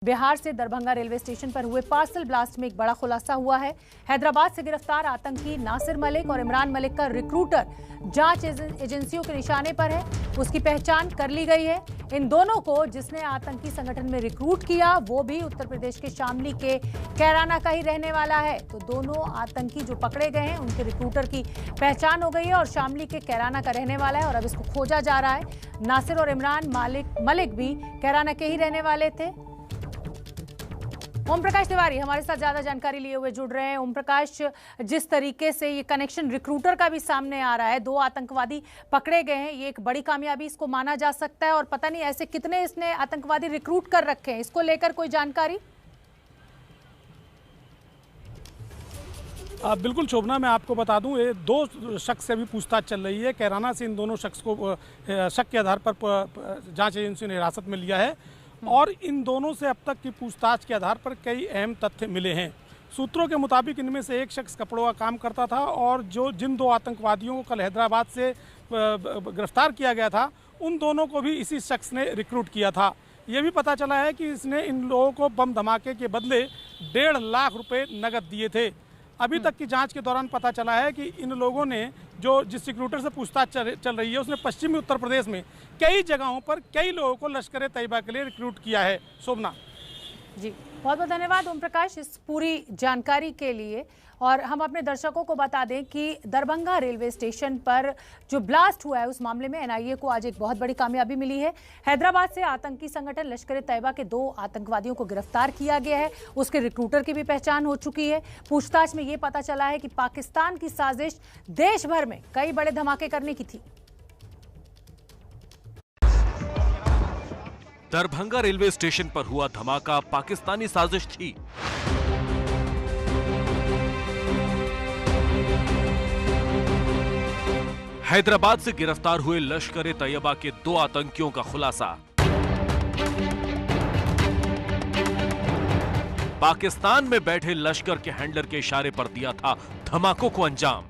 बिहार से Darbhanga railway station पर हुए पार्सल ब्लास्ट में एक बड़ा खुलासा हुआ है। हैदराबाद से गिरफ्तार आतंकी नासिर मलिक और इमरान मलिक का रिक्रूटर जांच एजेंसियों के निशाने पर है। उसकी पहचान कर ली गई है। इन दोनों को जिसने आतंकी संगठन में रिक्रूट किया वो भी उत्तर प्रदेश के शामली के कैराना का ही रहने वाला है। तो दोनों आतंकी जो पकड़े गए हैं उनके रिक्रूटर की पहचान हो गई है और शामली के कैराना का रहने वाला है और अब इसको खोजा जा रहा है। नासिर और इमरान मलिक भी कैराना के ही रहने वाले थे। ओम प्रकाश तिवारी हमारे साथ ज्यादा जानकारी लिए हुए जुड़ रहे हैं। ओम प्रकाश, जिस तरीके से ये कनेक्शन रिक्रूटर का भी सामने आ रहा है, 2 आतंकवादी पकड़े गए हैं, ये एक बड़ी कामयाबी इसको माना जा सकता है और पता नहीं ऐसे कितने इसने आतंकवादी रिक्रूट कर रखे हैं, इसको लेकर कोई जानकारी? बिल्कुल शोभना, मैं आपको बता दूं, ये 2 शख्स से भी पूछताछ चल रही है। कैराना से इन दोनों शख्स को शक के आधार पर जांच एजेंसी ने हिरासत में लिया है और इन दोनों से अब तक की पूछताछ के आधार पर कई अहम तथ्य मिले हैं। सूत्रों के मुताबिक इनमें से एक शख्स कपड़ों का काम करता था और जिन 2 आतंकवादियों को कल हैदराबाद से गिरफ्तार किया गया था, उन दोनों को भी इसी शख्स ने रिक्रूट किया था। ये भी पता चला है कि इसने इन लोगों को बम धमाके के बदले 1.5 लाख रुपए नकद दिए थे। अभी तक की जांच के दौरान पता चला है कि इन लोगों ने जिस रिक्रूटर से पूछताछ चल रही है, उसने पश्चिमी उत्तर प्रदेश में कई जगहों पर कई लोगों को लश्कर ए तैयबा के लिए रिक्रूट किया है। शोभना जी, बहुत बहुत धन्यवाद ओम प्रकाश इस पूरी जानकारी के लिए। और हम अपने दर्शकों को बता दें कि दरभंगा रेलवे स्टेशन पर जो ब्लास्ट हुआ है उस मामले में एनआईए को आज एक बहुत बड़ी कामयाबी मिली है। हैदराबाद से आतंकी संगठन लश्कर ए तैयबा के 2 आतंकवादियों को गिरफ्तार किया गया है। उसके रिक्रूटर की भी पहचान हो चुकी है। पूछताछ में ये पता चला है कि पाकिस्तान की साजिश देश भर में कई बड़े धमाके करने की थी। दरभंगा रेलवे स्टेशन पर हुआ धमाका पाकिस्तानी साजिश थी। हैदराबाद से गिरफ्तार हुए लश्कर ए तैयबा के 2 आतंकियों का खुलासा। पाकिस्तान में बैठे लश्कर के हैंडलर के इशारे पर दिया था धमाकों को अंजाम।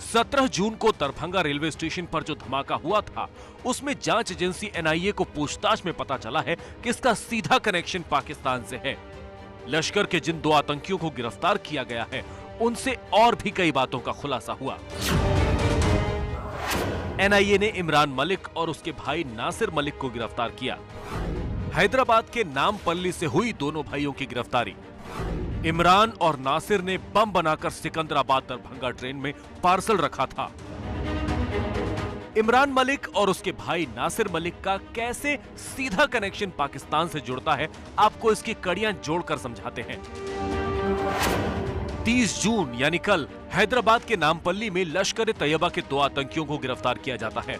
सत्रह जून को दरभंगा रेलवे स्टेशन पर जो धमाका हुआ था उसमें जांच एजेंसी एनआईए को पूछताछ में पता चला है कि इसका सीधा कनेक्शन पाकिस्तान से है। लश्कर के जिन 2 आतंकियों को गिरफ्तार किया गया है उनसे और भी कई बातों का खुलासा हुआ। एनआईए ने इमरान मलिक और उसके भाई नासिर मलिक को गिरफ्तार किया। हैदराबाद के नामपल्ली से हुई दोनों भाइयों की गिरफ्तारी। इमरान और नासिर ने बम बनाकर सिकंदराबाद दरभंगा ट्रेन में पार्सल रखा था। इमरान मलिक और उसके भाई नासिर मलिक का कैसे सीधा कनेक्शन पाकिस्तान से जुड़ता है, आपको इसकी कड़ियां जोड़कर समझाते हैं। 30 जून यानी कल हैदराबाद के नामपल्ली में लश्कर ए तैयबा के 2 आतंकियों को गिरफ्तार किया जाता है।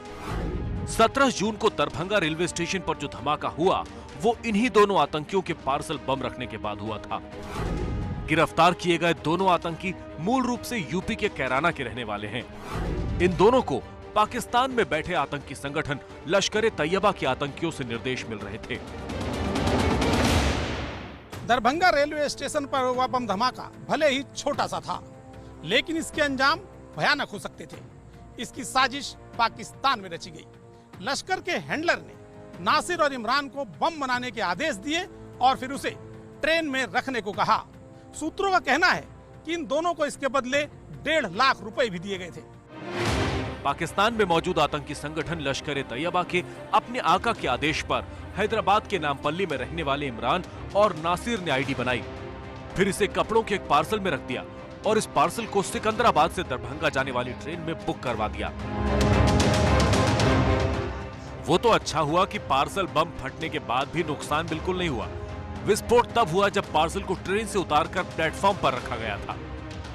17 जून को दरभंगा रेलवे स्टेशन पर जो धमाका हुआ वो इन्हीं दोनों आतंकियों के पार्सल बम रखने के बाद हुआ था। गिरफ्तार किए गए दोनों आतंकी मूल रूप से यूपी के कैराना के रहने वाले हैं। इन दोनों को पाकिस्तान में बैठे आतंकी संगठन लश्कर ए तैयबा के आतंकियों से निर्देश मिल रहे थे। दरभंगा रेलवे स्टेशन पर हुआ बम धमाका भले ही छोटा सा था, लेकिन इसके अंजाम भयानक हो सकते थे। इसकी साजिश पाकिस्तान में रची गई। लश्कर के हैंडलर ने नासिर और इमरान को बम बनाने के आदेश दिए और फिर उसे ट्रेन में रखने को कहा। सूत्रों का कहना है कि इन दोनों को इसके बदले 1.5 लाख रुपए भी दिए गए थे। पाकिस्तान में मौजूद आतंकी संगठन लश्कर ए तैयबा के अपने आका के आदेश पर हैदराबाद के नामपल्ली में रहने वाले इमरान और नासिर ने आईडी बनाई, फिर इसे कपड़ों के एक पार्सल में रख दिया और इस पार्सल को सिकंदराबाद से दरभंगा जाने वाली ट्रेन में बुक करवा दिया। वो तो अच्छा हुआ कि पार्सल बम फटने के बाद भी नुकसान बिल्कुल नहीं हुआ। विस्फोट तब हुआ जब पार्सल को ट्रेन से उतारकर प्लेटफॉर्म पर रखा गया था।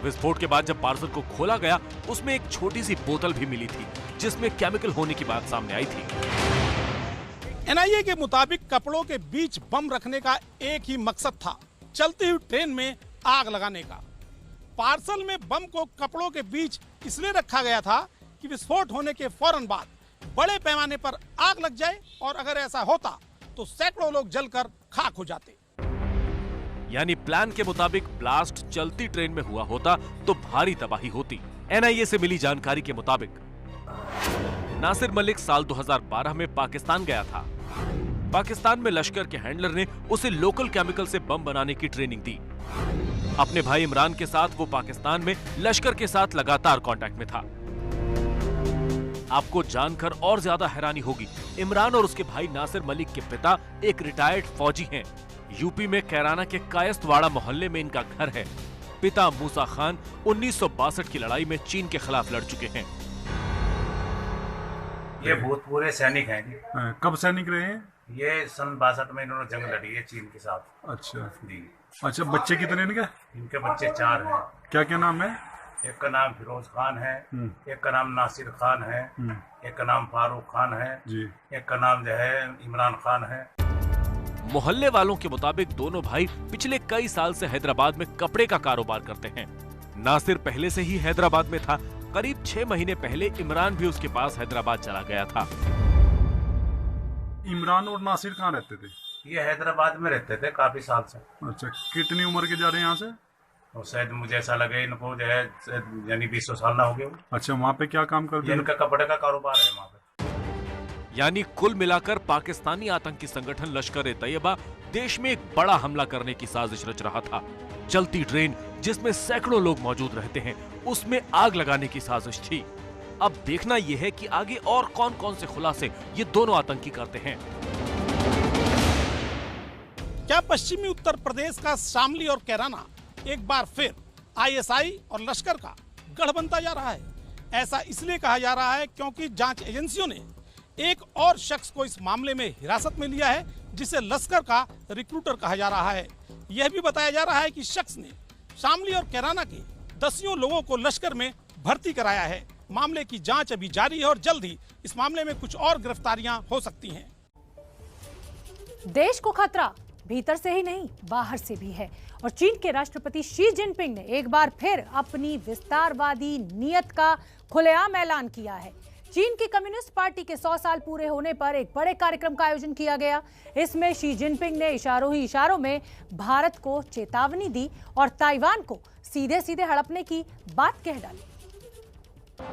विस्फोट के बाद जब पार्सल को खोला गया उसमें एक छोटी सी बोतल भी मिली थी जिसमें केमिकल होने की बात सामने आई थी। एनआईए के मुताबिक कपड़ों के बीच बम रखने का एक ही मकसद था, चलती हुई ट्रेन में आग लगाने का। पार्सल में बम को कपड़ों के बीच इसलिए रखा गया था कि विस्फोट होने के फौरन बाद बड़े पैमाने पर आग लग जाए और अगर ऐसा होता तो सैकड़ों लोग जलकर खाक हो जाते। यानी प्लान के मुताबिक ब्लास्ट चलती ट्रेन में हुआ होता तो भारी तबाही होती। एनआईए से मिली जानकारी के मुताबिक नासिर मलिक साल 2012 में पाकिस्तान गया था। पाकिस्तान में लश्कर के हैंडलर ने उसे लोकल केमिकल से बम बनाने की ट्रेनिंग दी। अपने भाई इमरान के साथ वो पाकिस्तान में लश्कर के साथ लगातार कांटेक्ट में था। आपको जानकर और ज्यादा हैरानी होगी, इमरान और उसके भाई नासिर मलिक के पिता एक रिटायर्ड फौजी हैं। यूपी में कैराना के कायस्तवाड़ा मोहल्ले में इनका घर है। पिता मूसा खान 1962 की लड़ाई में चीन के खिलाफ लड़ चुके हैं। ये भूतपूर्व सैनिक हैं। कब सैनिक रहे हैं? ये सन 62 में इन्होंने जंग लड़ी है चीन के साथ। अच्छा जी। अच्छा, बच्चे कितने इनके? इनके बच्चे 4 हैं। क्या क्या नाम है? एक का नाम फिरोज खान है, एक का नाम नासिर खान है, एक का नाम फारूक खान है जी, एक का नाम जो है इमरान खान है। मोहल्ले वालों के मुताबिक दोनों भाई पिछले कई साल से हैदराबाद में कपड़े का कारोबार करते हैं। नासिर पहले से ही हैदराबाद में था। करीब 6 महीने पहले इमरान भी उसके पास हैदराबाद चला गया था। इमरान और नासिर कहाँ रहते थे? ये हैदराबाद में रहते थे काफी साल से। अच्छा, कितनी उम्र के जा रहे हैं यहाँ से? और शायद मुझे ऐसा लगे इनको जो है यानी 20 साल ना हो गए। अच्छा, वहाँ पे क्या काम करते हैं? इनका कपड़े का कारोबार है वहाँ पे। यानी कुल मिलाकर पाकिस्तानी आतंकी संगठन लश्कर ए तैयबा देश में एक बड़ा हमला करने की साजिश रच रहा था। चलती ट्रेन जिसमें सैकड़ों लोग मौजूद रहते हैं, उसमें आग लगाने की साजिश थी। अब देखना यह है कि आगे और कौन कौन से खुलासे ये दोनों आतंकी करते हैं। क्या पश्चिमी उत्तर प्रदेश का शामली और कैराना एक बार फिर आईएसआई और लश्कर का गढ़ बनता जा रहा है? ऐसा इसलिए कहा जा रहा है क्योंकि जांच एजेंसियों ने एक और शख्स को इस मामले में हिरासत में लिया है, जिसे लश्कर का रिक्रूटर कहा जा रहा है। यह भी बताया जा रहा है कि शख्स ने शामली और कैराना के दसियों लोगों को लश्कर में भर्ती कराया है। मामले की जांच अभी जारी है और जल्द ही इस मामले में कुछ और गिरफ्तारियां हो सकती हैं। देश को खतरा भीतर से ही नहीं, बाहर से भी है और चीन के राष्ट्रपति शी जिनपिंग ने एक बार फिर अपनी विस्तारवादी नीयत का खुलेआम ऐलान किया है। चीन की कम्युनिस्ट पार्टी के 100 साल पूरे होने पर एक बड़े कार्यक्रम का आयोजन किया गया। इसमें शी जिनपिंग ने इशारों ही इशारों में भारत को चेतावनी दी और ताइवान को सीधे सीधे हड़पने की बात कह डाली।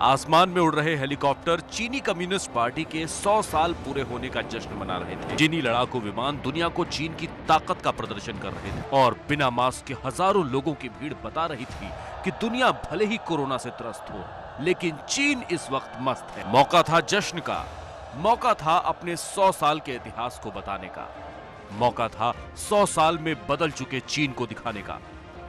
आसमान में उड़ रहे हेलीकॉप्टर चीनी कम्युनिस्ट पार्टी के 100 साल पूरे होने का जश्न मना रहे थे। चीनी लड़ाकू विमान दुनिया को चीन की ताकत का प्रदर्शन कर रहे थे और बिना मास्क के हजारों लोगों की भीड़ बता रही थी कि दुनिया भले ही कोरोना से त्रस्त हो, लेकिन चीन इस वक्त मस्त है। मौका था जश्न का, मौका था अपने 100 साल के इतिहास को बताने का, मौका था 100 साल में बदल चुके चीन को दिखाने का।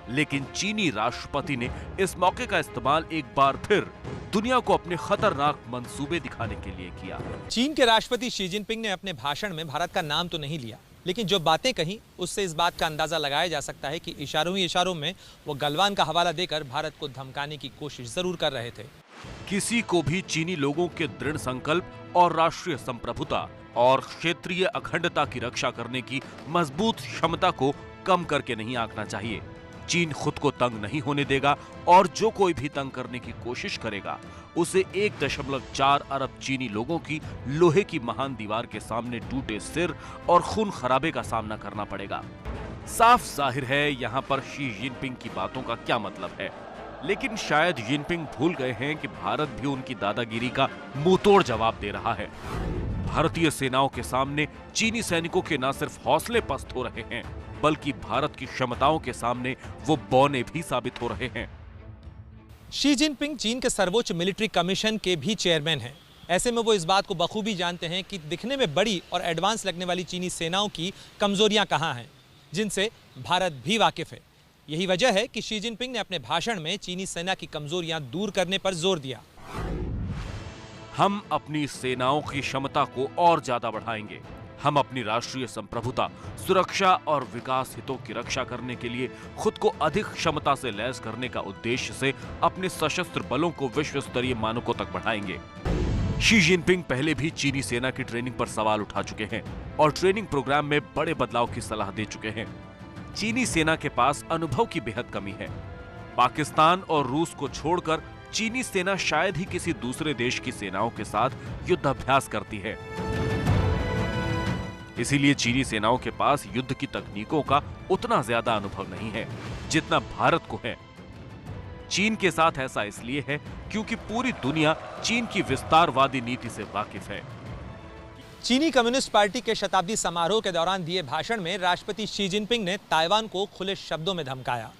लेकिन चीनी राष्ट्रपति ने इस मौके का इस्तेमाल एक बार फिर दुनिया को अपने खतरनाक मंसूबे दिखाने के लिए किया। चीन के राष्ट्रपति शी जिनपिंग ने अपने भाषण में भारत का नाम तो नहीं लिया, लेकिन जो बातें कही उससे इस बात का अंदाजा लगाया जा सकता है कि इशारों ही इशारों में वो गलवान का हवाला देकर भारत को धमकाने की कोशिश जरूर कर रहे थे। किसी को भी चीनी लोगों के दृढ़ संकल्प और राष्ट्रीय संप्रभुता और क्षेत्रीय अखंडता की रक्षा करने की मजबूत क्षमता को कम करके नहीं आंकना चाहिए। चीन खुद को तंग नहीं होने देगा और जो कोई भी तंग करने की कोशिश करेगा उसे 1.4 अरब चीनी लोगों की लोहे की महान दीवार के सामने टूटे सिर और खून खराबे का सामना करना पड़ेगा। साफ जाहिर है यहाँ पर शी जिनपिंग की बातों का क्या मतलब है, लेकिन शायद जिनपिंग भूल गए हैं कि भारत भी उनकी दादागिरी का मुंहतोड़ जवाब दे रहा है। भारतीय सेनाओं के सामने चीनी सैनिकों के न सिर्फ हौसले पस्त हो रहे हैं, बल्कि भारत की क्षमताओं के सामने वो बौने भी साबित हो रहे हैं। शी जिनपिंग चीन के सर्वोच्च मिलिट्री कमीशन के भी चेयरमैन हैं। ऐसे में वो इस बात को बखूबी जानते हैं कि दिखने में बड़ी और एडवांस लगने वाली चीनी सेनाओं की कमजोरियां कहां हैं, जिनसे भारत भी वाकिफ है। यही वजह है कि शी जिनपिंग ने अपने भाषण में चीनी सेना की कमजोरियां दूर करने पर जोर दिया। हम अपनी सेनाओं की क्षमता को और ज्यादा बढ़ाएंगे। हम अपनी राष्ट्रीय संप्रभुता, सुरक्षा और विकास हितों की रक्षा करने के लिए खुद को अधिक क्षमता से लैस करने का उद्देश्य से अपने सशस्त्र बलों को विश्व स्तरीय मानकों तक बढ़ाएंगे। शी जिनपिंग पहले भी चीनी सेना की ट्रेनिंग पर सवाल उठा चुके हैं और ट्रेनिंग प्रोग्राम में बड़े बदलाव की सलाह दे चुके हैं। चीनी सेना के पास अनुभव की बेहद कमी है। पाकिस्तान और रूस को छोड़कर चीनी सेना शायद ही किसी दूसरे देश की सेनाओं के साथ युद्धाभ्यास करती है। इसीलिए चीनी सेनाओं के पास युद्ध की तकनीकों का उतना ज्यादा अनुभव नहीं है जितना भारत को है। चीन के साथ ऐसा इसलिए है क्योंकि पूरी दुनिया चीन की विस्तारवादी नीति से वाकिफ है। चीनी कम्युनिस्ट पार्टी के शताब्दी समारोह के दौरान दिए भाषण में राष्ट्रपति शी जिनपिंग ने ताइवान को खुले शब्दों में धमकाया।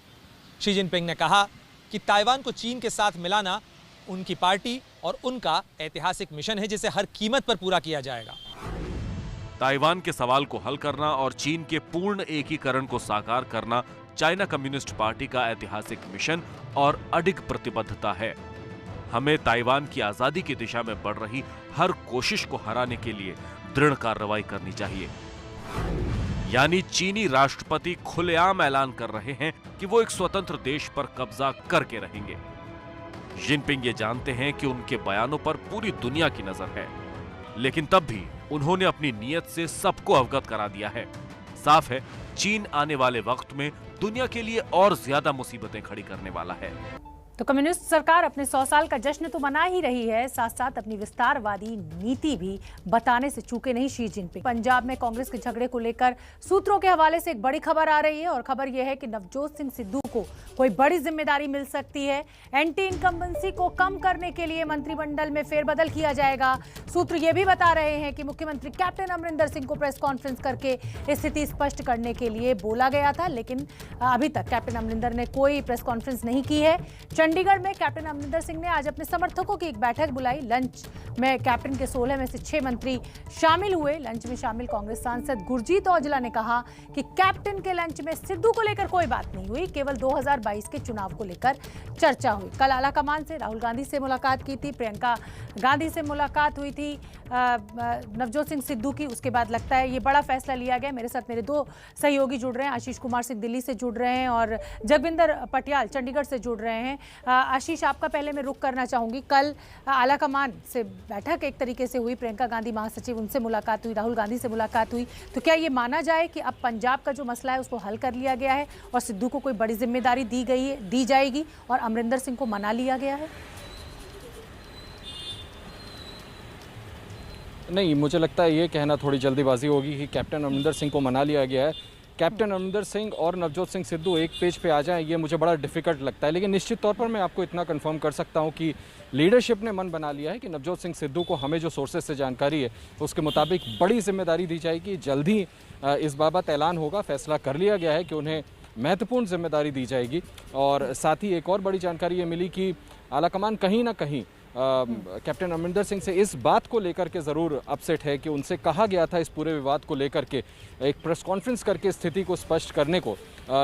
शी जिनपिंग ने कहा कि ताइवान को चीन के साथ मिलाना उनकी पार्टी और उनका ऐतिहासिक मिशन है, जिसे हर कीमत पर पूरा किया जाएगा। ताइवान के सवाल को हल करना और चीन के पूर्ण एकीकरण को साकार करना चाइना कम्युनिस्ट पार्टी का ऐतिहासिक मिशन और अडिग प्रतिबद्धता है। हमें ताइवान की आजादी की दिशा में बढ़ रही हर कोशिश को हराने के लिए दृढ़ कार्रवाई करनी चाहिए। यानी चीनी राष्ट्रपति खुलेआम ऐलान कर रहे हैं कि वो एक स्वतंत्र देश पर कब्जा करके रहेंगे। जिनपिंग ये जानते हैं कि उनके बयानों पर पूरी दुनिया की नजर है, लेकिन तब भी उन्होंने अपनी नीयत से सबको अवगत करा दिया है। साफ है, चीन आने वाले वक्त में दुनिया के लिए और ज्यादा मुसीबतें खड़ी करने वाला है। तो कम्युनिस्ट सरकार अपने 100 साल का जश्न तो मना ही रही है, साथ साथ अपनी विस्तारवादी नीति भी बताने से चूके नहीं शी जिनपिंग। पंजाब में कांग्रेस के झगड़े को लेकर सूत्रों के हवाले से एक बड़ी खबर आ रही है और खबर यह है कि नवजोत सिंह सिद्धू को कोई बड़ी जिम्मेदारी मिल सकती है। एंटी इनकम्बेंसी को कम करने के लिए मंत्रिमंडल में फेरबदल किया जाएगा। सूत्र ये भी बता रहे हैं कि मुख्यमंत्री कैप्टन अमरिंदर सिंह को प्रेस कॉन्फ्रेंस करके स्थिति स्पष्ट करने के लिए बोला गया था, लेकिन अभी तक कैप्टन अमरिंदर ने कोई प्रेस कॉन्फ्रेंस नहीं की है। चंडीगढ़ में कैप्टन अमरिंदर सिंह ने आज अपने समर्थकों की एक बैठक बुलाई। लंच में कैप्टन के 16 में से 6 मंत्री शामिल हुए। लंच में शामिल कांग्रेस सांसद गुरजीत औजला ने कहा कि कैप्टन के लंच में सिद्धू को लेकर कोई बात नहीं हुई, केवल 2022 के चुनाव को लेकर चर्चा हुई। कल आलाकमान से राहुल गांधी से मुलाकात की थी, प्रियंका गांधी से मुलाकात हुई थी नवजोत सिंह सिद्धू की। उसके बाद लगता है ये बड़ा फैसला लिया गया। मेरे साथ मेरे 2 सहयोगी जुड़ रहे हैं, आशीष कुमार सिंह दिल्ली से जुड़ रहे हैं और जगविंदर पटियाल चंडीगढ़ से जुड़ रहे हैं। आशीष, आपका पहले मैं रुख करना चाहूंगी। कल आलाकमान से बैठक एक तरीके से हुई, प्रियंका गांधी महासचिव, उनसे मुलाकात हुई, राहुल गांधी से मुलाकात हुई। तो क्या ये माना जाए कि अब पंजाब का जो मसला है उसको हल कर लिया गया है और सिद्धू को कोई बड़ी जिम्मेदारी दी जाएगी और अमरिंदर सिंह को मना लिया गया है? नहीं, मुझे लगता है ये कहना थोड़ी जल्दीबाजी होगी कि कैप्टन अमरिंदर सिंह को मना लिया गया है। कैप्टन अमरिंदर सिंह और नवजोत सिंह सिद्धू एक पेज पे आ जाएं, ये मुझे बड़ा डिफिकल्ट लगता है। लेकिन निश्चित तौर पर मैं आपको इतना कंफर्म कर सकता हूं कि लीडरशिप ने मन बना लिया है कि नवजोत सिंह सिद्धू को, हमें जो सोर्सेज से जानकारी है उसके मुताबिक बड़ी जिम्मेदारी दी जाएगी। जल्द ही इस बाबत ऐलान होगा, फैसला कर लिया गया है कि उन्हें महत्वपूर्ण जिम्मेदारी दी जाएगी। और साथ ही एक और बड़ी जानकारी ये मिली कि आलाकमान कहीं ना कहीं कैप्टन अमरिंदर सिंह से इस बात को लेकर के ज़रूर अपसेट है कि उनसे कहा गया था इस पूरे विवाद को लेकर के एक प्रेस कॉन्फ्रेंस करके स्थिति को स्पष्ट करने को,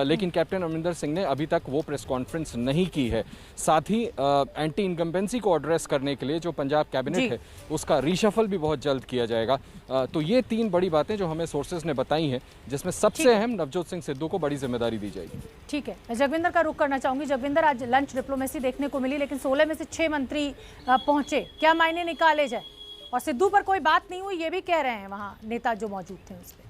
लेकिन कैप्टन अमरिंदर सिंह ने अभी तक वो प्रेस कॉन्फ्रेंस नहीं की है। साथ ही एंटी इनकम्बेंसी को एड्रेस करने के लिए जो पंजाब कैबिनेट है उसका रीशफल भी बहुत जल्द किया जाएगा। तो ये 3 बड़ी बातें जो हमें सोर्सेज ने बताई हैं, जिसमें सबसे अहम नवजोत सिंह सिद्धू को बड़ी जिम्मेदारी दी जाएगी। ठीक है, मैं जगविंदर का रुख करना चाहूंगी। जगविंदर, आज लंच डिप्लोमेसी देखने को मिली, लेकिन 16 में से 6 मंत्री पहुंचे, क्या मायने निकाले जाए? और सिद्धू पर कोई बात नहीं हुई ये भी कह रहे हैं वहां नेता जो मौजूद थे उस पर।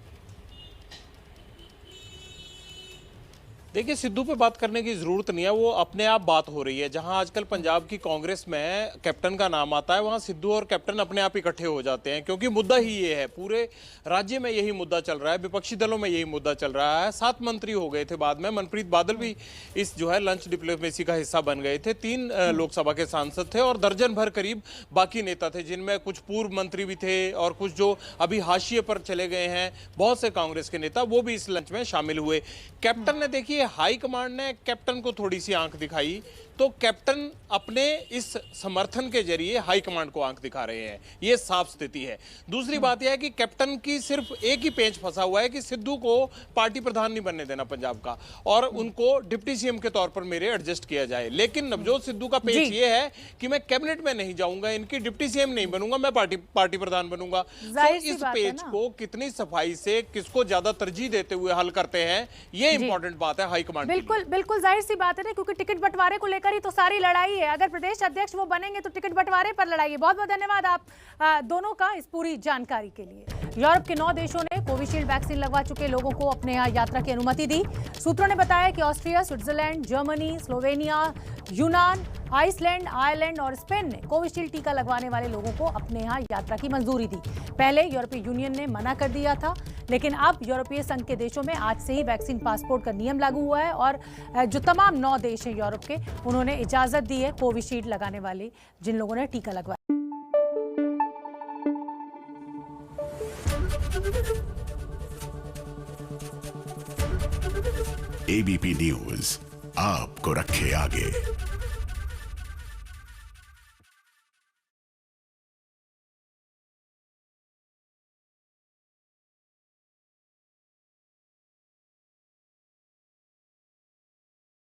देखिए, सिद्धू पे बात करने की जरूरत नहीं है, वो अपने आप बात हो रही है। जहां आजकल पंजाब की कांग्रेस में कैप्टन का नाम आता है, वहां सिद्धू और कैप्टन अपने आप इकट्ठे हो जाते हैं, क्योंकि मुद्दा ही ये है। पूरे राज्य में यही मुद्दा चल रहा है, विपक्षी दलों में यही मुद्दा चल रहा है। 7 मंत्री हो गए थे बाद में, मनप्रीत बादल भी इस जो है लंच डिप्लोमेसी का हिस्सा बन गए थे। 3 लोकसभा के सांसद थे और दर्जन भर करीब बाकी नेता थे, जिनमें कुछ पूर्व मंत्री भी थे और कुछ जो अभी हाशिए पर चले गए हैं। बहुत से कांग्रेस के नेता वो भी इस लंच में शामिल हुए। कैप्टन ने, देखिए, हाई कमांड ने कैप्टन को थोड़ी सी आंख दिखाई, तो कैप्टन अपने इस समर्थन के जरिए हाई कमांड को आंख दिखा रहे हैं, ये साफ स्थिति है। दूसरी बात यह है कि कैप्टन की सिर्फ एक ही पेच फंसा हुआ है कि सिद्धू को पार्टी प्रधान नहीं बनने देना पंजाब का, और उनको डिप्टी सीएम के तौर पर मेरे एडजस्ट किया जाए। लेकिन नवजोत सिद्धू का पेच ये है कि मैं कैबिनेट में नहीं जाऊंगा, इनकी डिप्टी सीएम नहीं बनूंगा, मैं पार्टी प्रधान बनूंगा। तो इस पेच को कितनी सफाई से, किसको ज्यादा तरजीह देते हुए हल करते हैं, ये इंपॉर्टेंट बात है हाईकमांड। बिल्कुल बिल्कुल जाहिर सी बात है ना, क्योंकि टिकट बंटवारे को लेकर ही तो सारी लड़ाई है। अगर प्रदेश अध्यक्ष वो बनेंगे तो टिकट बंटवारे पर लड़ाई है। बहुत बहुत धन्यवाद आप दोनों का इस पूरी जानकारी के लिए। यूरोप के 9 देशों ने कोविशील्ड वैक्सीन लगवा चुके लोगों को अपने यहाँ यात्रा की अनुमति दी। सूत्रों ने बताया कि ऑस्ट्रिया, स्विट्जरलैंड, जर्मनी, स्लोवेनिया, यूनान, आइसलैंड, आयरलैंड और स्पेन ने कोविशील्ड टीका लगवाने वाले लोगों को अपने यहाँ यात्रा की मंजूरी दी। पहले यूरोपीय यूनियन ने मना कर दिया था, लेकिन अब यूरोपीय संघ के देशों में आज से ही वैक्सीन पासपोर्ट का नियम लागू हुआ है और जो तमाम 9 देश हैं यूरोप के, उन्होंने इजाजत दी है कोविशील्ड लगाने वाले जिन लोगों ने टीका लगवाया। एबीपी न्यूज आपको रखे आगे।